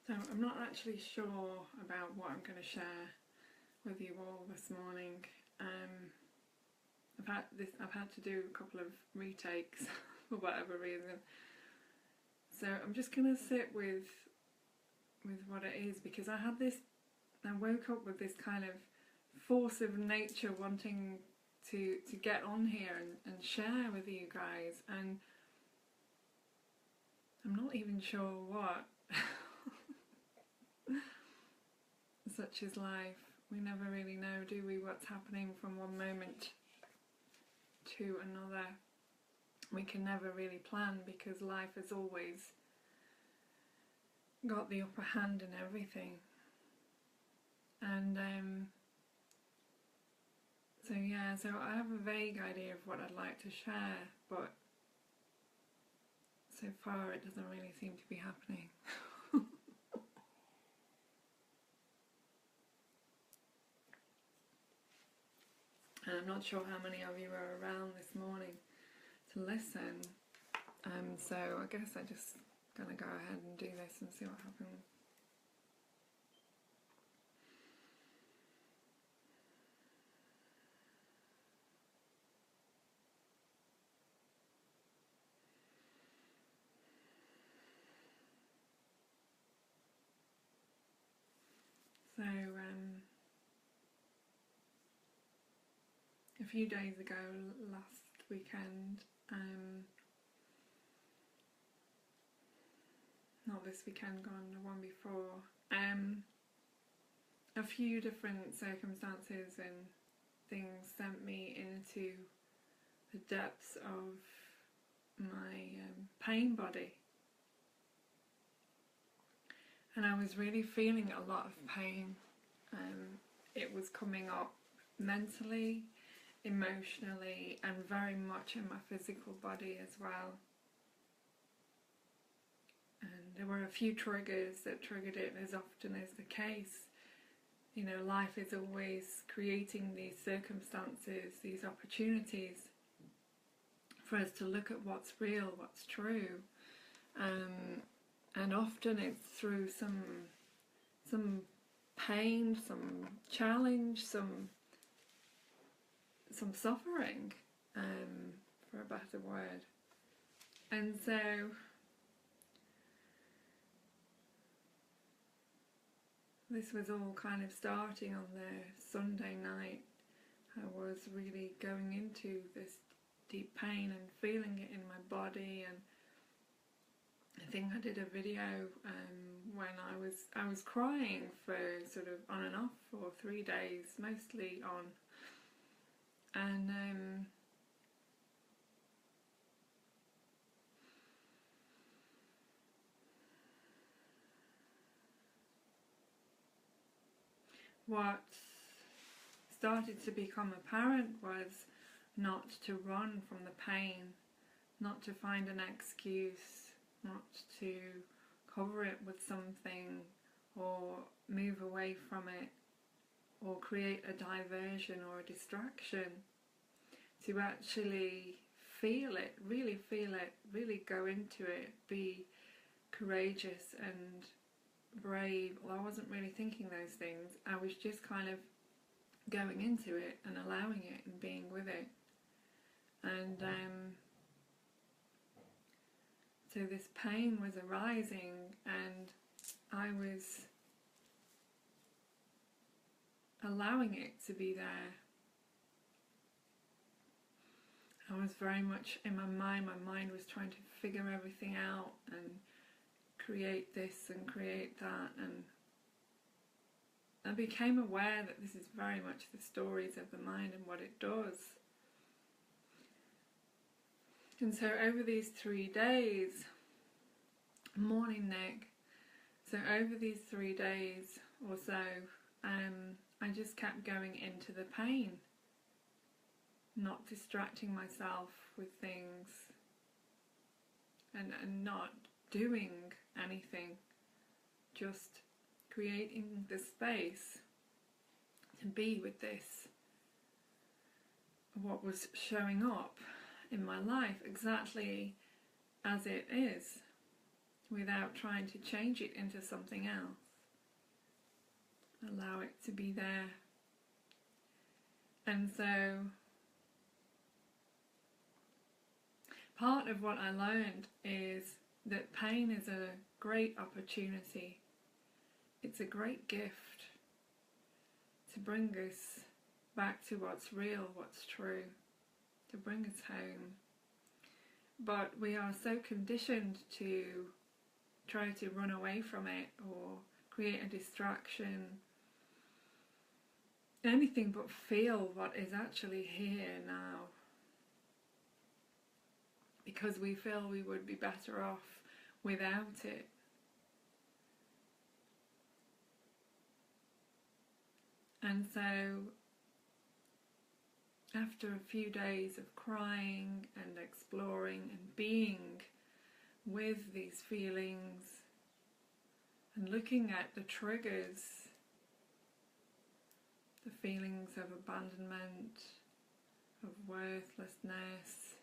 So I'm not actually sure about what I'm going to share with you all this morning. I've had to do a couple of retakes for whatever reason. So I'm just going to sit with what it is, because I woke up with this kind of force of nature wanting to get on here and share with you guys, and I'm not even sure what. Such is life. We never really know, do we, what's happening from one moment to another. We can never really plan, because life has always got the upper hand in everything. And so I have a vague idea of what I'd like to share, but so far it doesn't really seem to be happening. And I'm not sure how many of you are around this morning to listen. So I guess I'm just going to go ahead and do this and see what happens. So a few days ago, last weekend, not this weekend gone, the one before, a few different circumstances and things sent me into the depths of my pain body. And I was really feeling a lot of pain. It was coming up mentally, emotionally, and very much in my physical body as well. And there were a few triggers that triggered it, as often is the case. You know, life is always creating these circumstances, these opportunities for us to look at what's real, what's true. And often it's through some pain, some challenge, some suffering, for a better word. And so this was all kind of starting on the Sunday night. I was really going into this deep pain and feeling it in my body, and I think I did a video when I was crying for sort of on and off for 3 days, mostly on, and what started to become apparent was not to run from the pain, not to find an excuse, not to cover it with something or move away from it or create a diversion or a distraction, to actually feel it, really go into it, be courageous and brave. Well, I wasn't really thinking those things. I was just kind of going into it and allowing it and being with it. And so this pain was arising, and I was allowing it to be there. I was very much in my mind was trying to figure everything out and create this and create that, and I became aware that this is very much the stories of the mind and what it does. And so over these 3 days, morning Nick, so over these 3 days or so, I just kept going into the pain, not distracting myself with things and not doing anything, just creating the space to be with this, what was showing up in my life exactly as it is. without trying to change it into something else. Allow it to be there. And so part of what I learned is that pain is a great opportunity. It's a great gift to bring us back to what's real, what's true, to bring us home. But we are so conditioned to try to run away from it or create a distraction, anything but feel what is actually here now, because we feel we would be better off without it. And so after a few days of crying and exploring and being with these feelings and looking at the triggers, the feelings of abandonment, of worthlessness,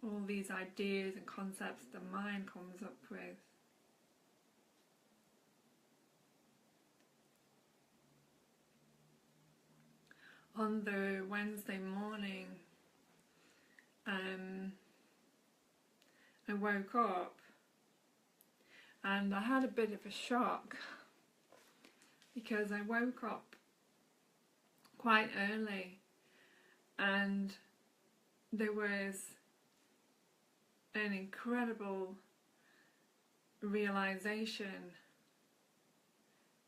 all these ideas and concepts the mind comes up with, on the Wednesday morning, I woke up and I had a bit of a shock, because I woke up quite early and there was an incredible realization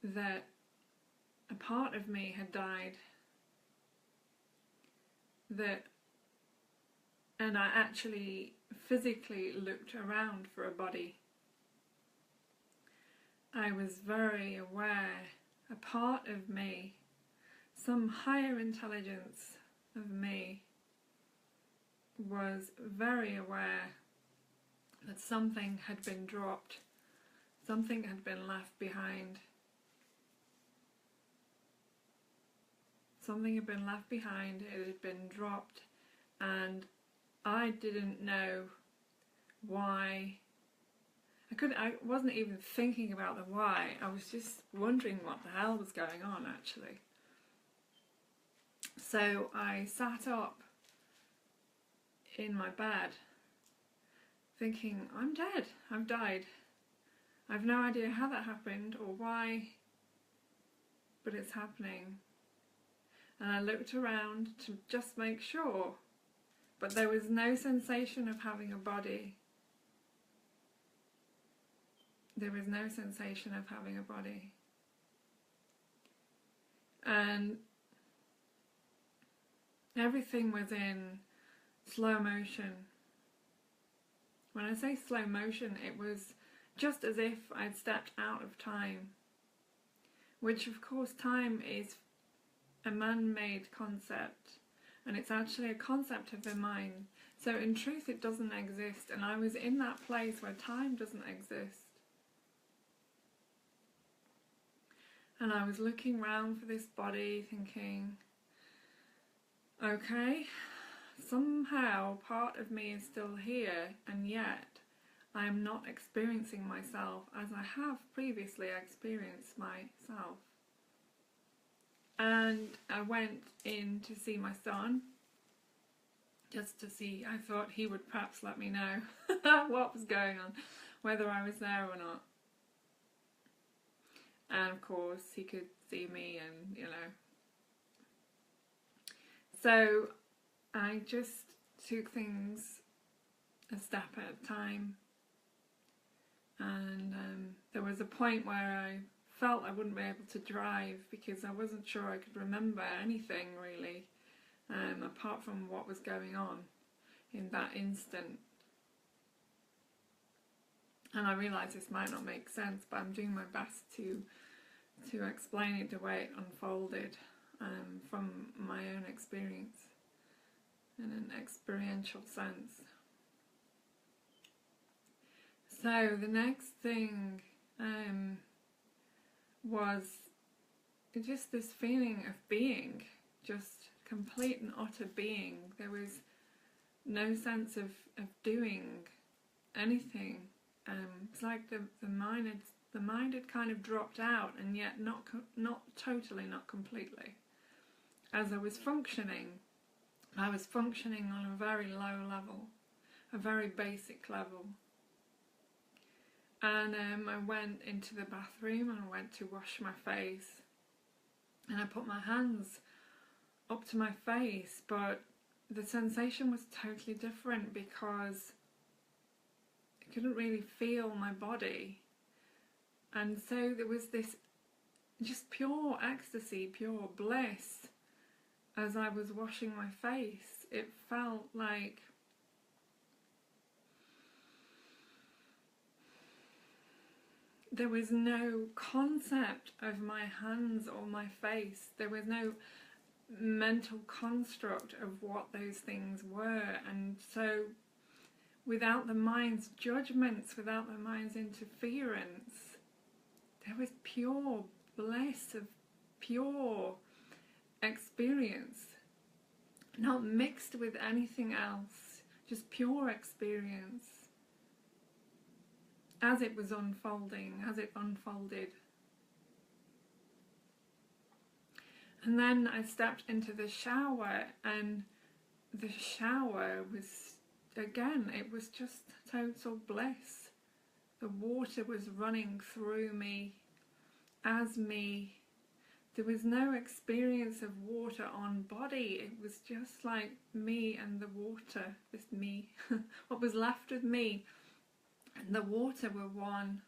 that a part of me had died, and I actually physically looked around for a body. I was very aware, a part of me, some higher intelligence of me, was very aware that something had been dropped, something had been left behind. Something had been left behind, it had been dropped, and I didn't know why. I wasn't even thinking about the why, I was just wondering what the hell was going on actually. So I sat up in my bed thinking, I'm dead, I've died. I've no idea how that happened or why, but it's happening. And I looked around to just make sure, but there was no sensation of having a body. There was no sensation of having a body. And everything was in slow motion. When I say slow motion, it was just as if I'd stepped out of time, which of course time is a man-made concept, and it's actually a concept of the mind. So in truth it doesn't exist, and I was in that place where time doesn't exist. And I was looking round for this body thinking, okay, somehow part of me is still here, and yet I am not experiencing myself as I have previously experienced myself. And I went in to see my son, just to see, I thought he would perhaps let me know what was going on, whether I was there or not. And of course he could see me, and you know. So I just took things a step at a time, and there was a point where I felt I wouldn't be able to drive because I wasn't sure I could remember anything really, apart from what was going on in that instant. And I realise this might not make sense, but I'm doing my best to explain it the way it unfolded from my own experience in an experiential sense. So the next thing was just this feeling of being, just complete and utter being. There was no sense of doing anything. It's like the mind had kind of dropped out, and yet not totally, not completely. As I was functioning on a very low level, a very basic level. And I went into the bathroom and I went to wash my face, and I put my hands up to my face, but the sensation was totally different because I couldn't really feel my body. And so there was this just pure ecstasy, pure bliss as I was washing my face. It felt like there was no concept of my hands or my face. There was no mental construct of what those things were. And so without the mind's judgments, without the mind's interference, there was pure bliss of pure experience, not mixed with anything else, just pure experience as it was unfolding, as it unfolded. And then I stepped into the shower, and the shower was, again, it was just total bliss. The water was running through me, as me. There was no experience of water on body. It was just like me and the water, just me. What was left of me and the water were one.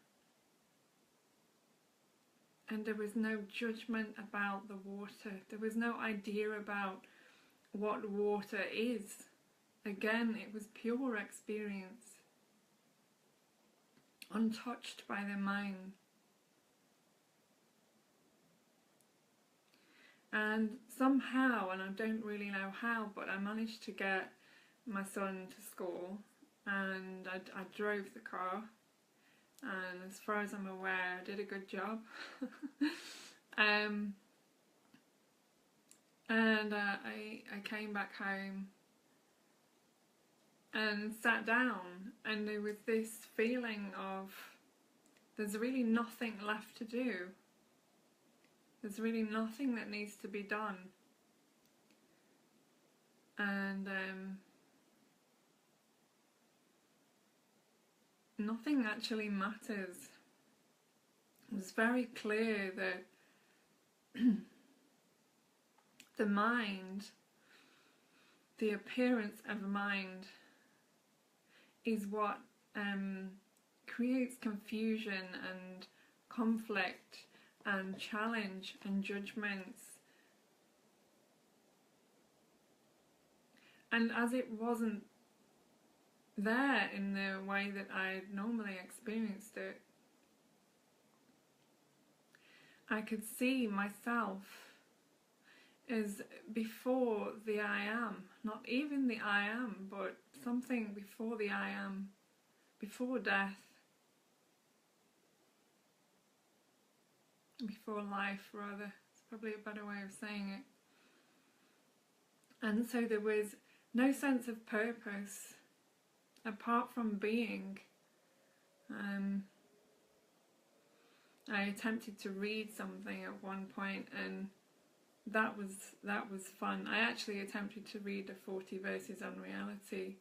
And there was no judgment about the water. There was no idea about what water is. Again, it was pure experience, untouched by the mind. And somehow, and I don't really know how, but I managed to get my son to school, and I drove the car, and as far as I'm aware, I did a good job. And I came back home and sat down, and there was this feeling of there's really nothing left to do. There's really nothing that needs to be done. And nothing actually matters. It was very clear that the mind, the appearance of mind, is what creates confusion and conflict and challenge and judgments. And as it wasn't there in the way that I normally experienced it, I could see myself as before the I am, not even the I am, but something before the I am, before death, before life rather, it's probably a better way of saying it. And so there was no sense of purpose apart from being. I attempted to read something at one point, and that was fun. I actually attempted to read the 40 Verses on Reality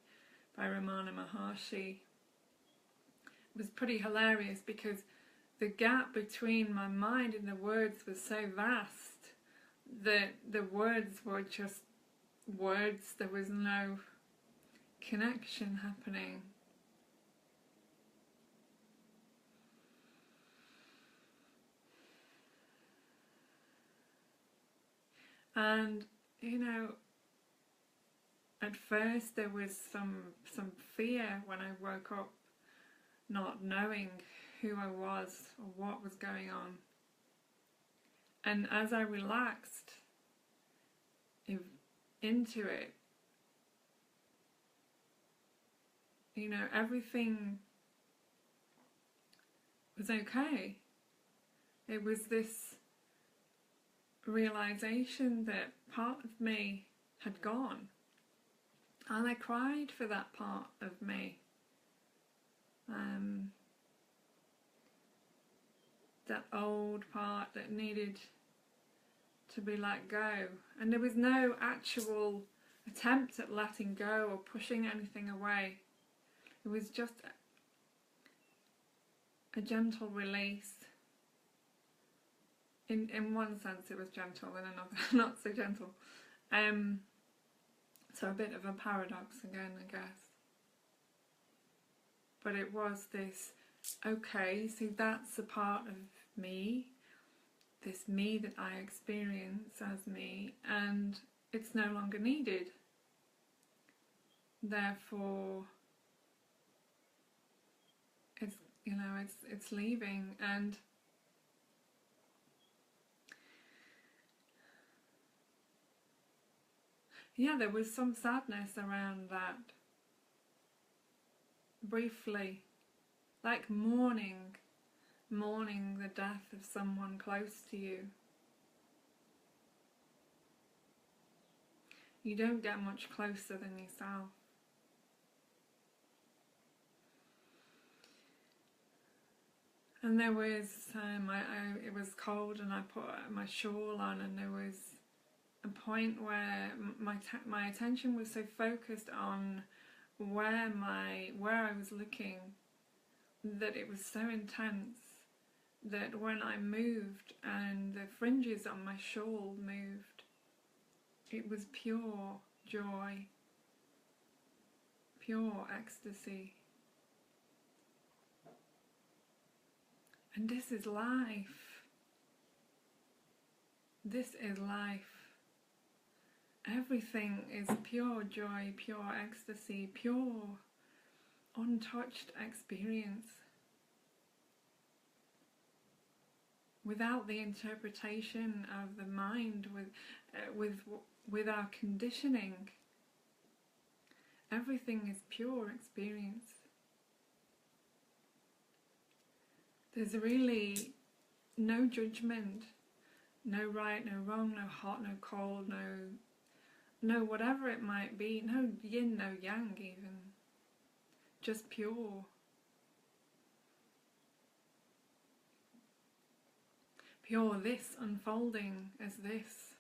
by Ramana Maharshi. It was pretty hilarious because the gap between my mind and the words was so vast that the words were just words. There was no connection happening. And you know, at first there was some fear when I woke up, not knowing who I was or what was going on. And as I relaxed into it, you know, everything was okay. It was this realization that part of me had gone, and I cried for that part of me. that old part that needed to be let go. And there was no actual attempt at letting go or pushing anything away. It was just a gentle release. In one sense it was gentle, in another not so gentle. So a bit of a paradox again, I guess. But it was this, okay, so that's a part of me, this me that I experience as me, and it's no longer needed. Therefore, it's, you know, it's leaving. And yeah, there was some sadness around that. Briefly, like mourning the death of someone close to you. You don't get much closer than yourself. And there was, it was cold and I put my shawl on, and there was a point where my attention was so focused on where I was looking, that it was so intense that when I moved and the fringes on my shawl moved, it was pure joy, pure ecstasy. And this is life. This is life. Everything is pure joy, pure ecstasy, pure, untouched experience. Without the interpretation of the mind, with our conditioning, everything is pure experience. There's really no judgment, no right, no wrong, no hot, no cold, no whatever it might be, no yin, no yang even, just pure. Pure this unfolding as this.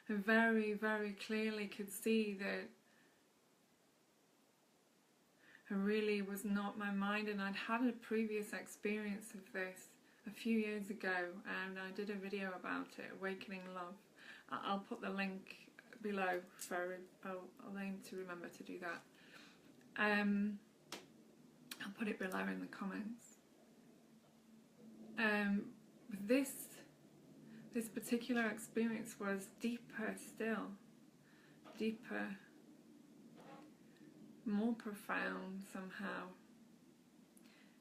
I very, very clearly could see that I really was not my mind, and I'd had a previous experience of this a few years ago, and I did a video about it, Awakening Love. I'll put the link below, so I'll aim to remember to do that. I'll put it below in the comments. This particular experience was deeper still, deeper, more profound somehow,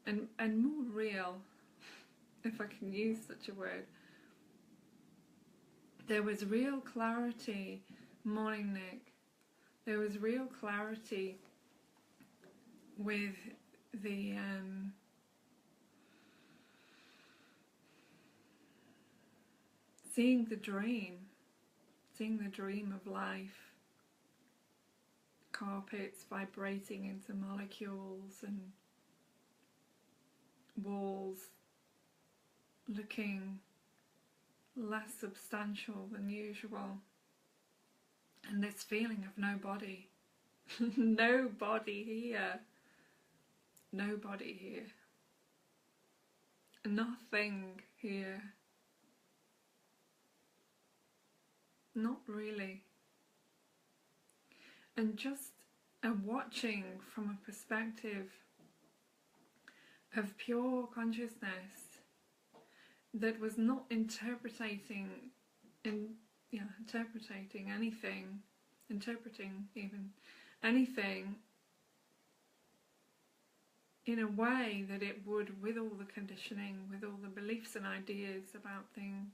and more real, if I can use such a word. There was real clarity. Morning, Nick. There was real clarity with the seeing the dream of life, carpets vibrating into molecules and walls looking less substantial than usual, and this feeling of nobody. Nobody here. Nobody here. Nothing here. Not really. And just a watching from a perspective of pure consciousness that was not interpreting anything in a way that it would, with all the conditioning, with all the beliefs and ideas about things.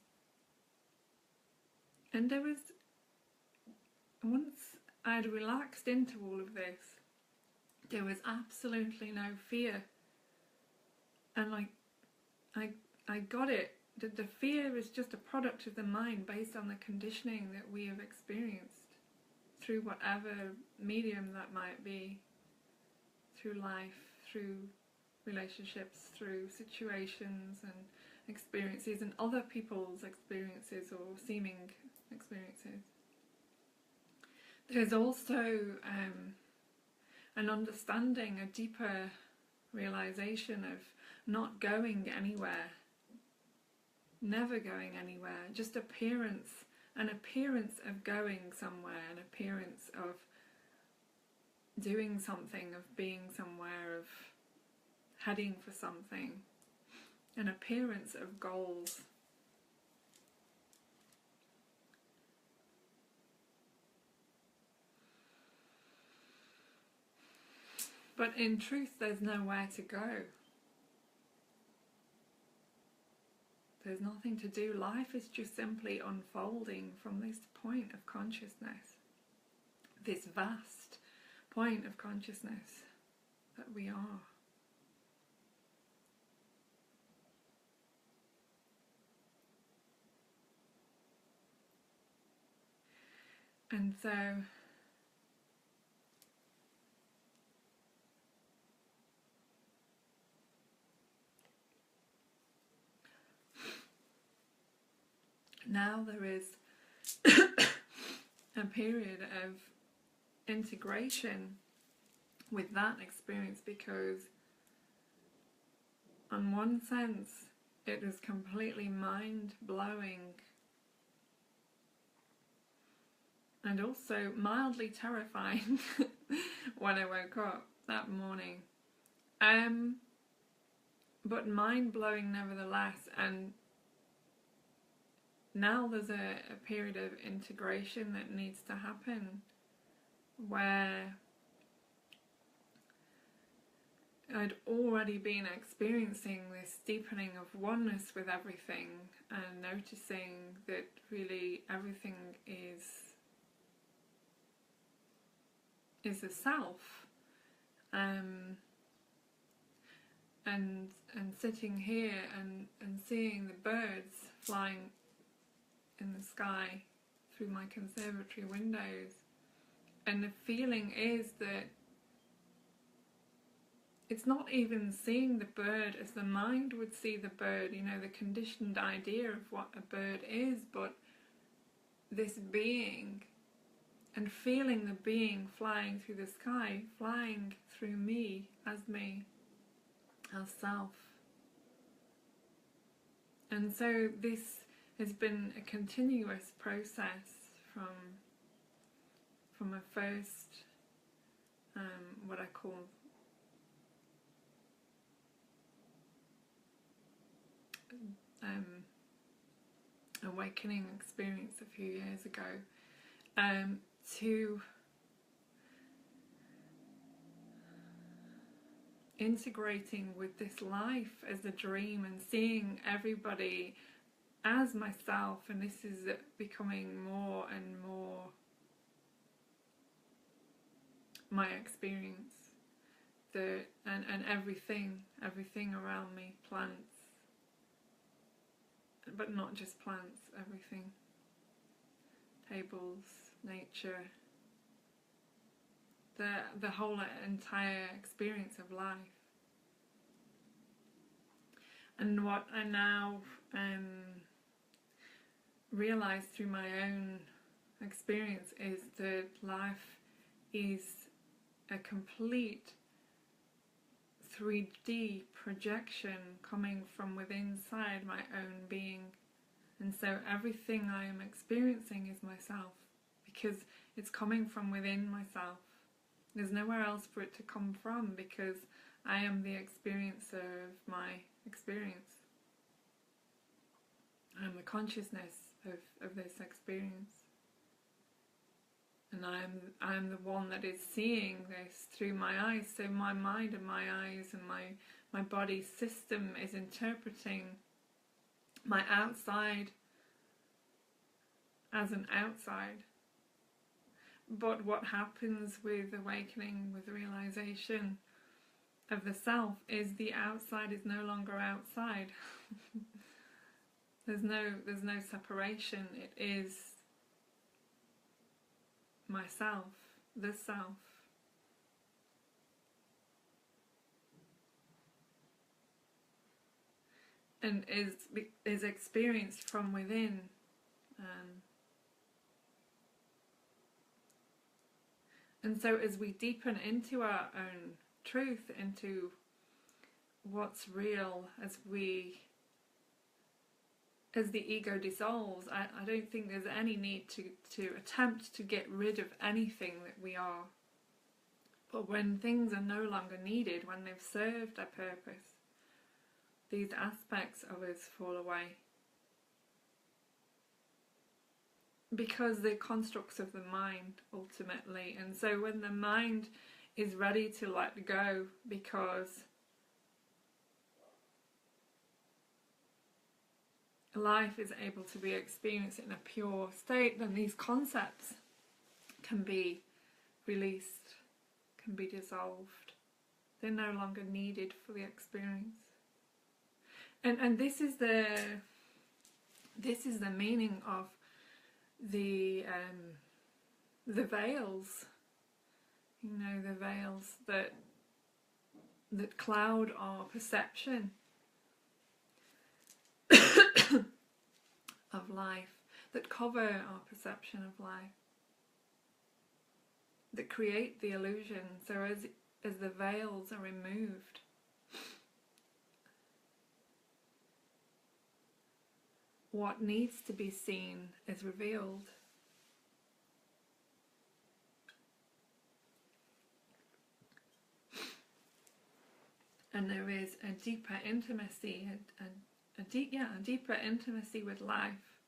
And there was, once I'd relaxed into all of this, there was absolutely no fear. And I got it. The fear is just a product of the mind based on the conditioning that we have experienced through whatever medium that might be. through life, through relationships, through situations and experiences and other people's experiences or seeming experiences. There's also an understanding, a deeper realization of not going anywhere, never going anywhere, just appearance, an appearance of going somewhere, an appearance of doing something, of being somewhere, of heading for something, an appearance of goals. But in truth, there's nowhere to go. There's nothing to do. Life is just simply unfolding from this point of consciousness, this vast point of consciousness that we are. And so now there is a period of integration with that experience, because in one sense it was completely mind-blowing and also mildly terrifying when I woke up that morning, but mind-blowing nevertheless. And now there's a period of integration that needs to happen, where I'd already been experiencing this deepening of oneness with everything and noticing that really everything is a self, and sitting here and seeing the birds flying in the sky through my conservatory windows, and the feeling is that it's not even seeing the bird as the mind would see the bird, you know, the conditioned idea of what a bird is, but this being, and feeling the being flying through the sky, flying through me, as self. And so this has been a continuous process from a first, what I call awakening experience a few years ago, to integrating with this life as a dream and seeing everybody as myself, and this is becoming more and more my experience. And everything around me, plants, but not just plants, everything, tables, nature, the whole entire experience of life. And what I now realize through my own experience is that life is a complete 3D projection coming from within inside my own being. And so everything I am experiencing is myself, because it's coming from within myself. There's nowhere else for it to come from, because I am the experiencer of my experience. I am the consciousness of this experience. And I am the one that is seeing this through my eyes. So my mind and my eyes and my body system is interpreting my outside as an outside. But what happens with awakening, with realization of the self, is the outside is no longer outside. There's no separation. It is myself, the self. and is experienced from within. And so as we deepen into our own truth, into what's real, as the ego dissolves, I don't think there's any need to attempt to get rid of anything that we are. But when things are no longer needed, when they've served their purpose, these aspects of us fall away. Because they're constructs of the mind, ultimately. And so when the mind is ready to let go, because life is able to be experienced in a pure state, then these concepts can be released, can be dissolved. They're no longer needed for the experience. And this is the meaning of the veils, the veils that cloud our perception of life, that cover our perception of life, that create the illusion. So as the veils are removed, what needs to be seen is revealed. And there is a deeper intimacy, a deeper intimacy with life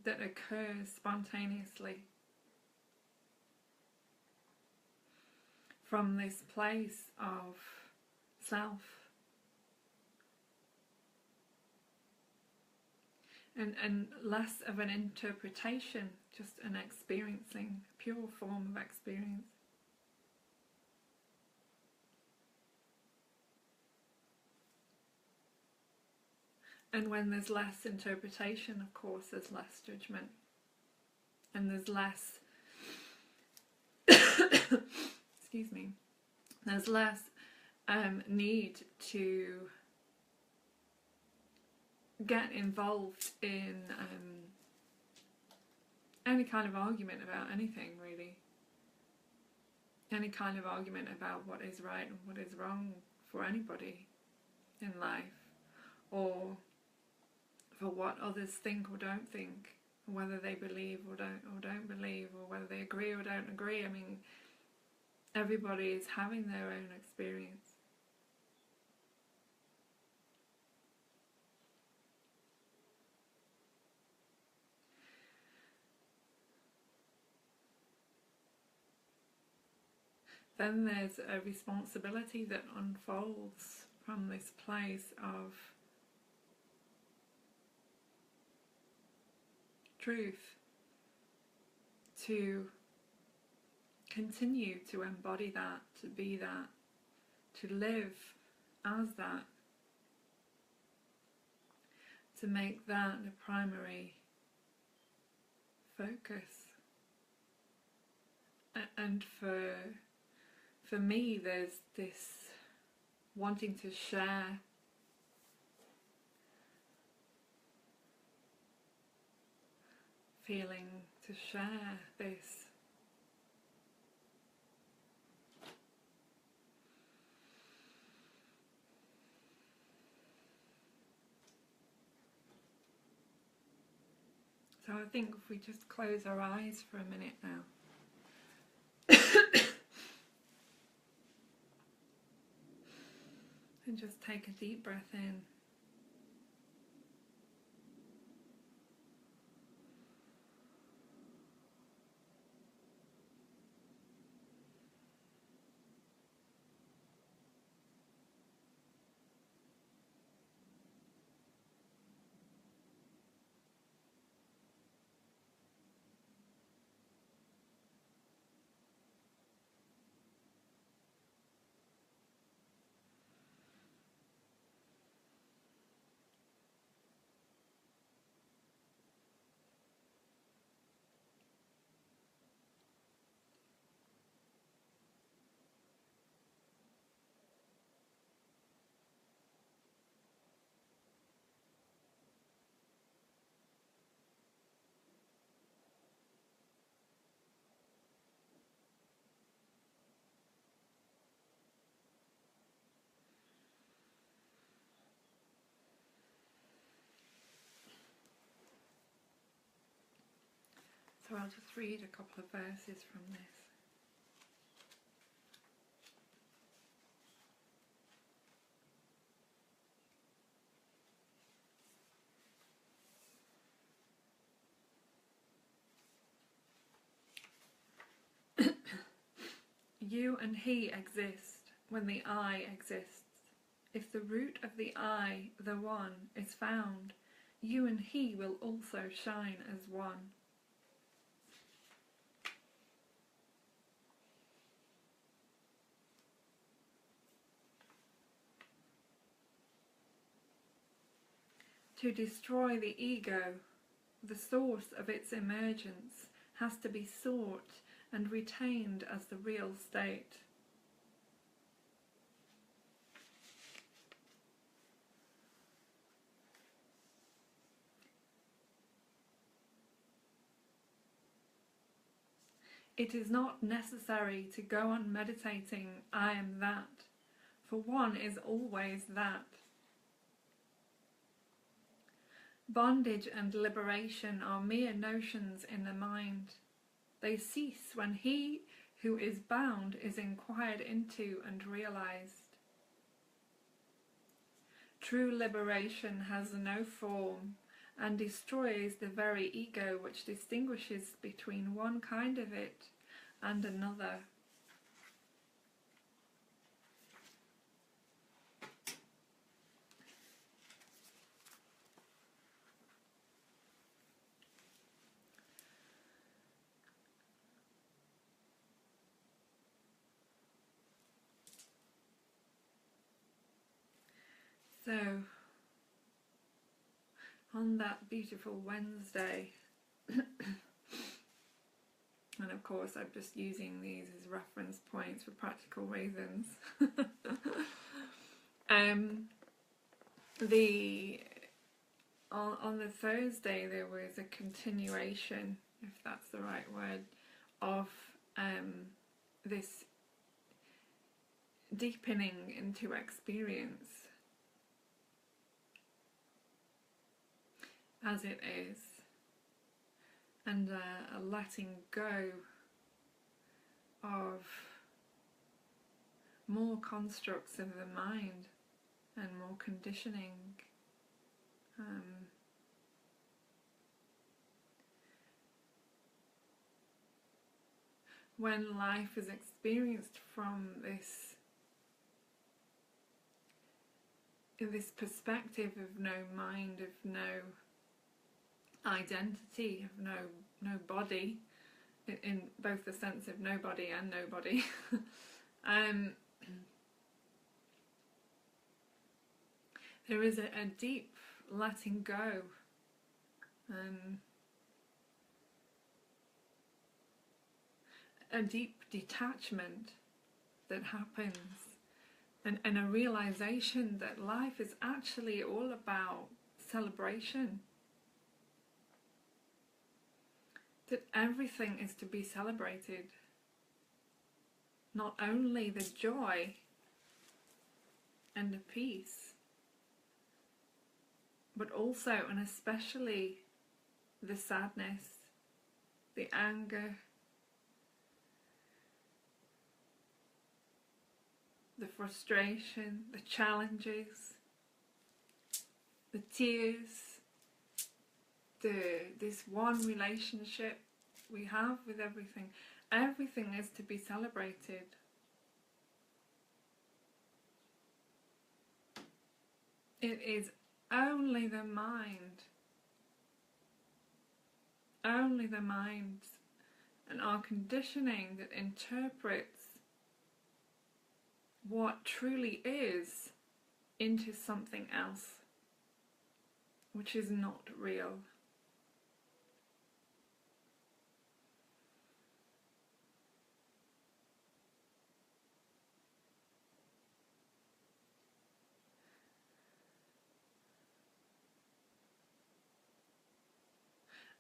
that occurs spontaneously from this place of self. And less of an interpretation, just an experiencing, a pure form of experience. And when there's less interpretation, of course, there's less judgment. And there's less, excuse me, there's less need to get involved in any kind of argument about anything, really. Any kind of argument about what is right and what is wrong for anybody in life, or for what others think or don't think, or whether they believe or don't believe, or whether they agree or don't agree. I mean, everybody is having their own experience. Then there's a responsibility that unfolds from this place of truth to continue to embody that, to be that, to live as that, to make that the primary focus. And for me, there's this wanting to share feeling, to share this. So I think if we just close our eyes for a minute now. And just take a deep breath in. So I'll just read a couple of verses from this. You and he exist when the I exists. If the root of the I, the one, is found, you and he will also shine as one. To destroy the ego, the source of its emergence has to be sought and retained as the real state. It is not necessary to go on meditating, I am that, for one is always that. Bondage and liberation are mere notions in the mind. They cease when he who is bound is inquired into and realized. True liberation has no form and destroys the very ego which distinguishes between one kind of it and another. So, on that beautiful Wednesday, and of course I'm just using these as reference points for practical reasons, on the Thursday there was a continuation, if that's the right word, of this deepening into experience as it is, and a letting go of more constructs of the mind and more conditioning. When life is experienced from this perspective of no mind, of no identity, of no body, in both the sense of nobody and nobody, there is a deep letting go, a deep detachment that happens, and a realization that life is actually all about celebration. That everything is to be celebrated. Not only the joy and the peace, but also and especially the sadness, the anger, the frustration, the challenges, the tears, this one relationship we have with everything. Everything is to be celebrated. It is only the mind and our conditioning that interprets what truly is into something else, which is not real.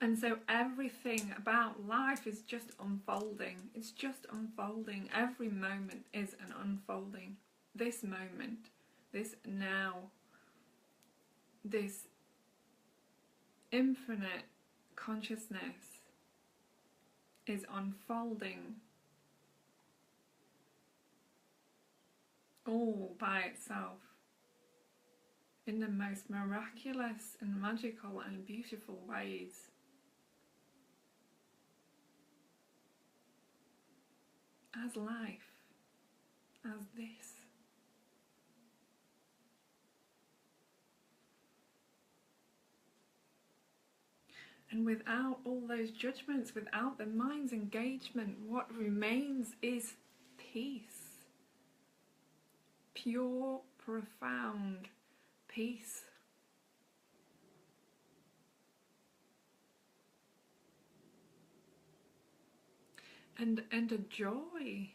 And so everything about life is just unfolding. It's just unfolding. Every moment is an unfolding. This moment, this now, this infinite consciousness is unfolding all by itself in the most miraculous and magical and beautiful ways. As life, as this. And without all those judgments, without the mind's engagement, what remains is peace. Pure, profound peace. And a joy.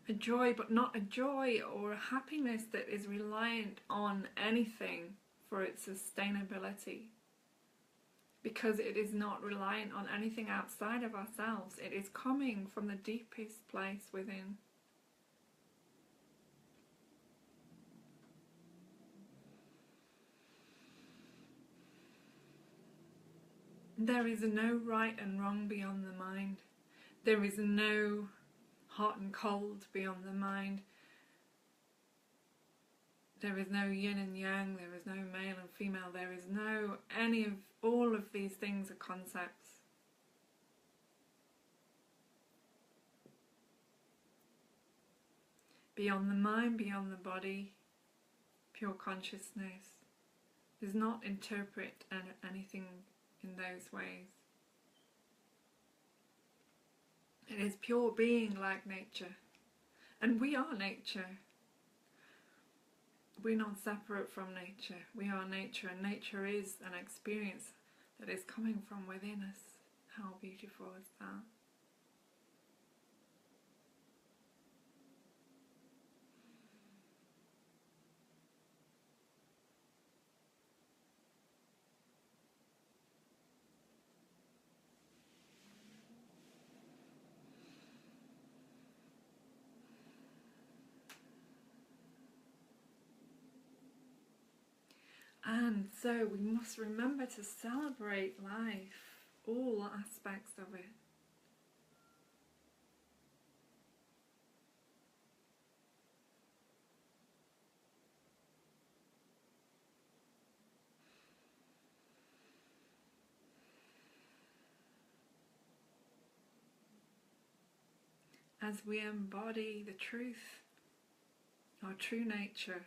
A joy, but not a joy or a happiness that is reliant on anything for its sustainability. Because it is not reliant on anything outside of ourselves. It is coming from the deepest place within. There is no right and wrong beyond the mind. There is no hot and cold beyond the mind. There is no yin and yang, there is no male and female, there is no any of all of these things are concepts. Beyond the mind, beyond the body, pure consciousness does not interpret anything in those ways. It is pure being like nature, and we are nature. We're not separate from nature. We are nature, and nature is an experience that is coming from within us. How beautiful is that? And so we must remember to celebrate life, all aspects of it. As we embody the truth, our true nature,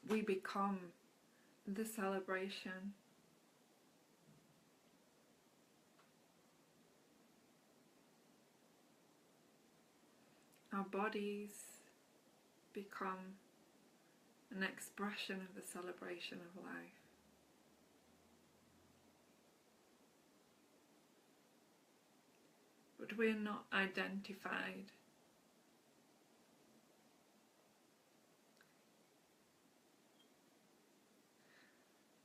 we become the celebration. Our bodies become an expression of the celebration of life. But we're not identified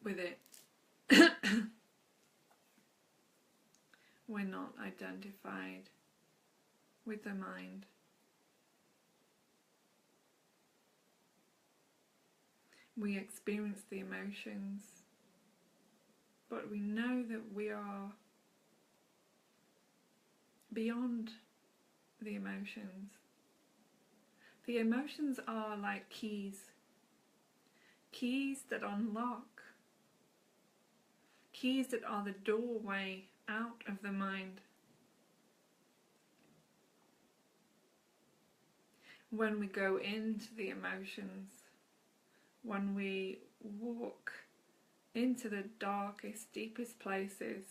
with it. We're not identified with the mind. We experience the emotions, but we know that we are beyond the emotions. The emotions are like keys that unlock, keys that are the doorway out of the mind. When we go into the emotions, when we walk into the darkest, deepest places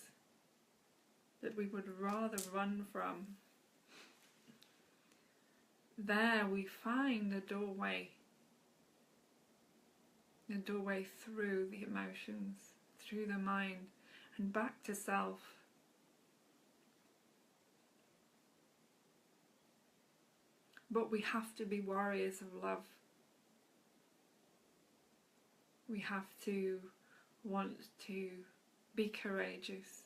that we would rather run from, there we find the doorway through the emotions, through the mind, and back to self. But we have to be warriors of love. We have to want to be courageous,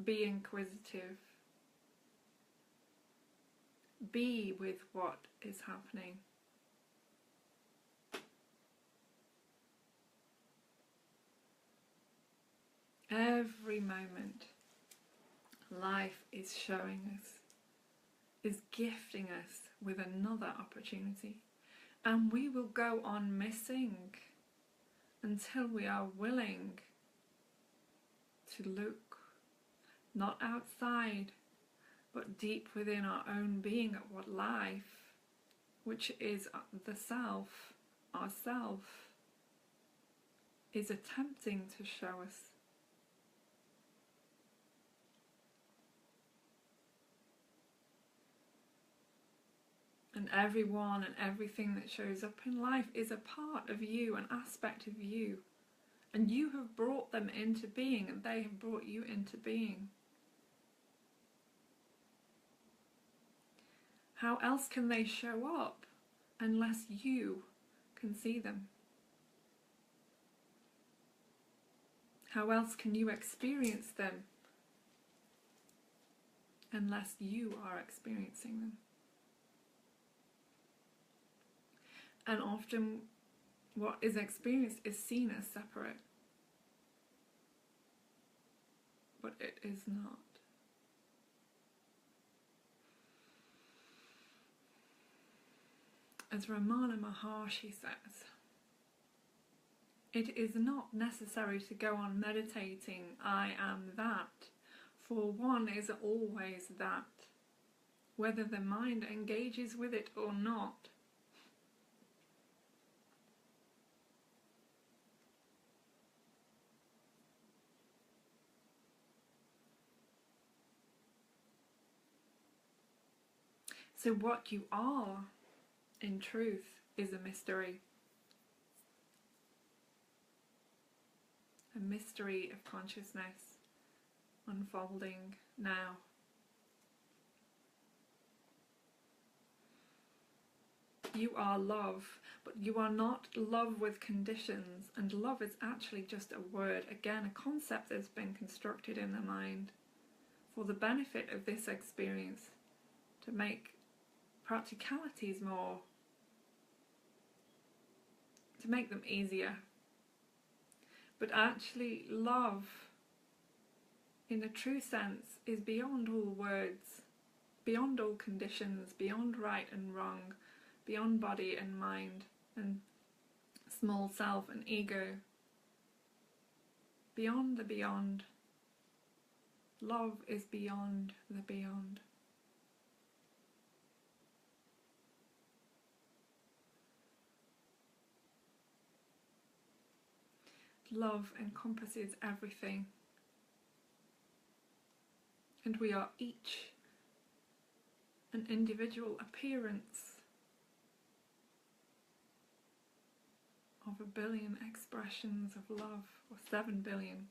be inquisitive, be with what is happening. Every moment life is showing us, is gifting us with another opportunity. And we will go on missing until we are willing to look, not outside, but deep within our own being at what life, which is the self, ourself, is attempting to show us. And everyone and everything that shows up in life is a part of you, an aspect of you. And you have brought them into being, and they have brought you into being. How else can they show up unless you can see them? How else can you experience them unless you are experiencing them? And often what is experienced is seen as separate, but it is not. As Ramana Maharshi says, it is not necessary to go on meditating, I am that, for one is always that, whether the mind engages with it or not. So what you are, in truth, is a mystery. A mystery of consciousness unfolding now. You are love, but you are not love with conditions, and love is actually just a word, again a concept that's been constructed in the mind for the benefit of this experience, to make practicalities more, to make them easier. But actually love, in a true sense, is beyond all words, beyond all conditions, beyond right and wrong, beyond body and mind and small self and ego, beyond the beyond. Love is beyond the beyond. Love encompasses everything, and we are each an individual appearance of 1 billion expressions of love, or 7 billion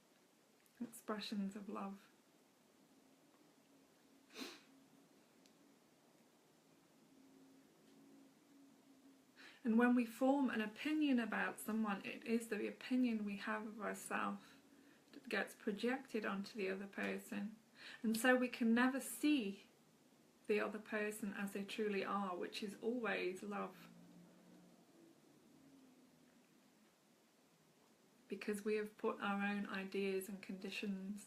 expressions of love. And when we form an opinion about someone, it is the opinion we have of ourselves that gets projected onto the other person. And so we can never see the other person as they truly are, which is always love. Because we have put our own ideas and conditions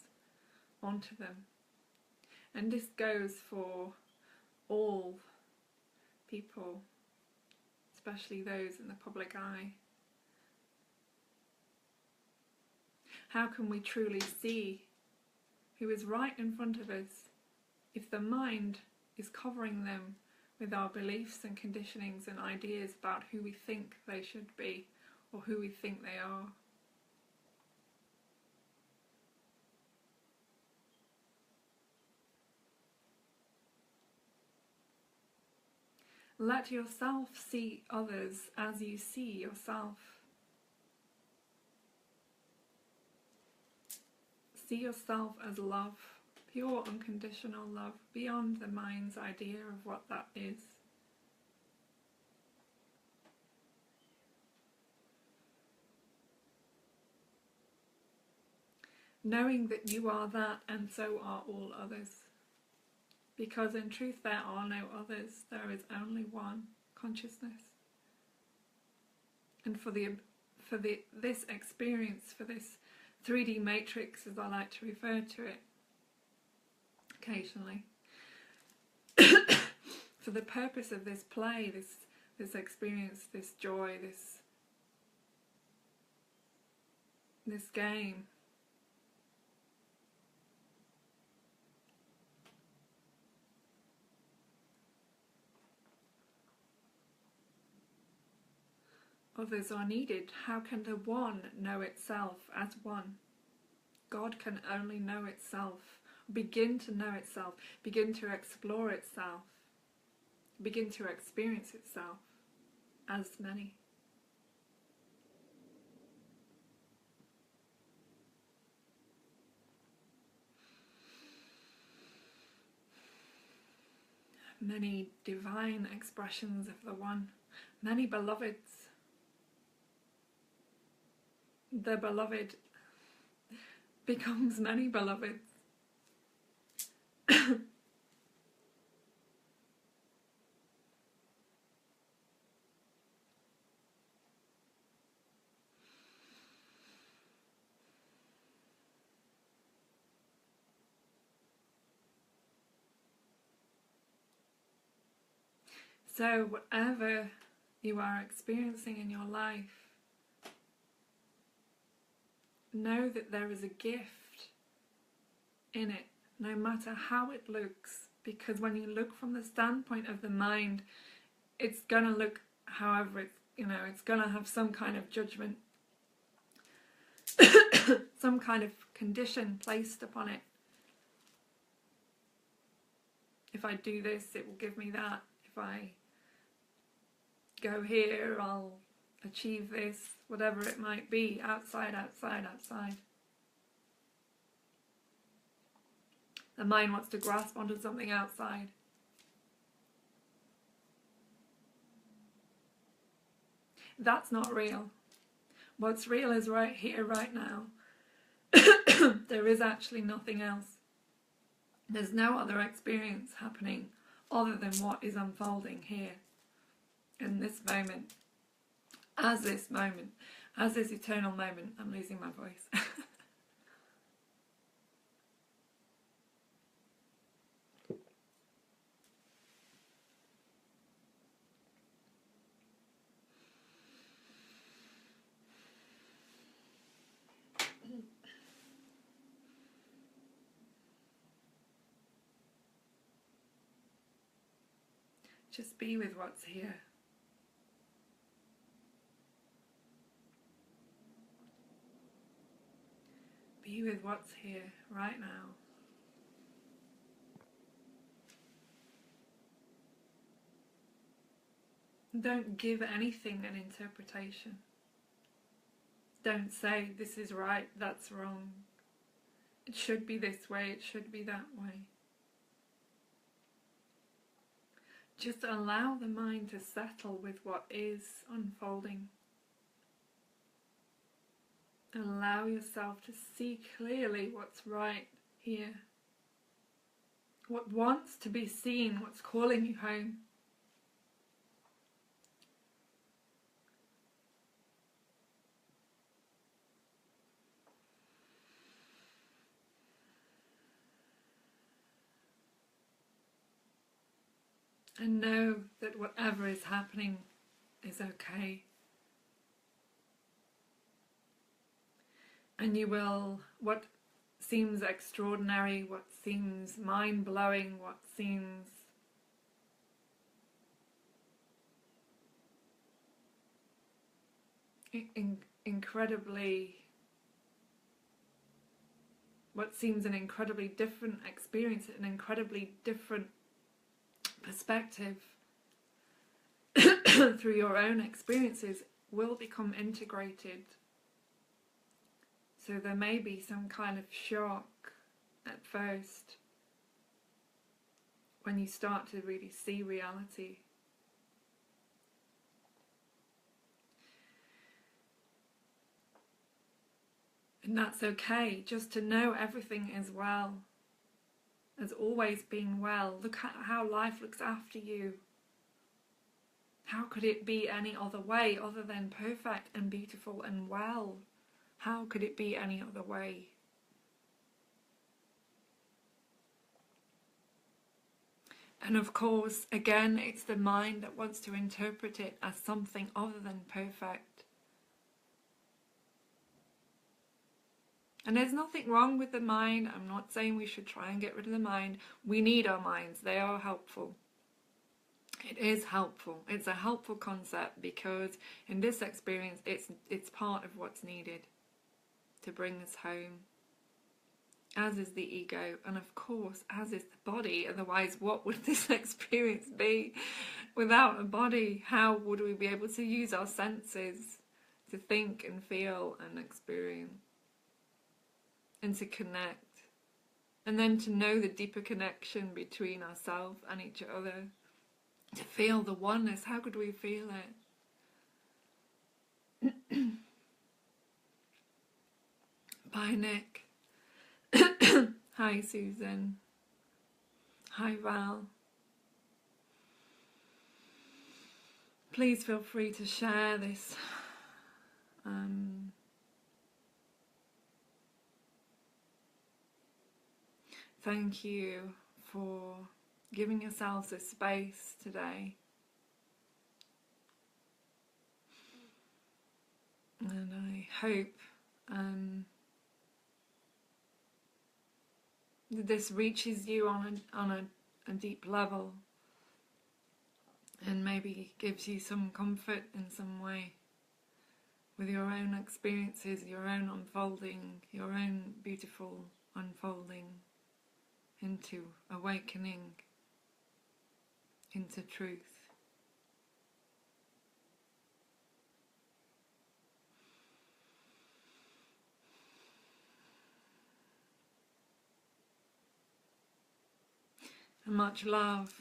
onto them. And this goes for all people, especially those in the public eye. How can we truly see who is right in front of us if the mind is covering them with our beliefs and conditionings and ideas about who we think they should be or who we think they are? Let yourself see others as you see yourself. See yourself as love, pure unconditional love, beyond the mind's idea of what that is. Knowing that you are that and so are all others. Because in truth there are no others, there is only one consciousness. And for this experience, for this 3D matrix as I like to refer to it, occasionally. For the purpose of this play, this experience, this joy, this game. Others are needed. How can the one know itself as one? God can only know itself, begin to know itself, begin to explore itself, begin to experience itself as many. Many divine expressions of the one, many beloveds. The beloved becomes many beloveds. So whatever you are experiencing in your life, know that there is a gift in it, no matter how it looks, because when you look from the standpoint of the mind, it's going to look however it's, it's going to have some kind of judgment, some kind of condition placed upon it. If I do this, it will give me that. If I go here, I'll achieve this, whatever it might be, outside. The mind wants to grasp onto something outside. That's not real. What's real is right here, right now. There is actually nothing else. There's no other experience happening other than what is unfolding here, in this moment, as this eternal moment. I'm losing my voice. Just be with what's here. Be with what's here right now. Don't give anything an interpretation. Don't say this is right, that's wrong. It should be this way, it should be that way. Just allow the mind to settle with what is unfolding. Allow yourself to see clearly what's right here. What wants to be seen, what's calling you home. And know that whatever is happening is okay. And you will, what seems extraordinary, what seems mind-blowing, what seems incredibly, what seems an incredibly different experience, an incredibly different perspective through your own experiences will become integrated. So there may be some kind of shock at first when you start to really see reality. And that's okay, just to know everything is well, has always been well. Look at how life looks after you. How could it be any other way other than perfect and beautiful and well? How could it be any other way? And of course, again, it's the mind that wants to interpret it as something other than perfect. And there's nothing wrong with the mind. I'm not saying we should try and get rid of the mind. We need our minds. They are helpful. It is helpful. It's a helpful concept because in this experience, it's part of what's needed to bring us home. As is the ego, and of course, as is the body. Otherwise, what would this experience be without a body? How would we be able to use our senses to think and feel and experience and to connect? And then to know the deeper connection between ourselves and each other. To feel the oneness. How could we feel it? Bye, Nick. Hi, Susan. Hi, Val. Please feel free to share this. Thank you for giving yourselves a space today. And I hope that this reaches you on a deep level and maybe gives you some comfort in some way with your own experiences, your own unfolding, your own beautiful unfolding into awakening, into truth. And much love.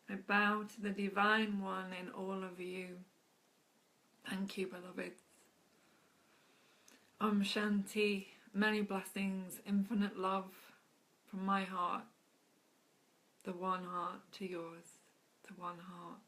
I bow to the Divine One in all of you. Thank you, beloveds. Om Shanti, many blessings, infinite love from my heart, the one heart to yours, the one heart.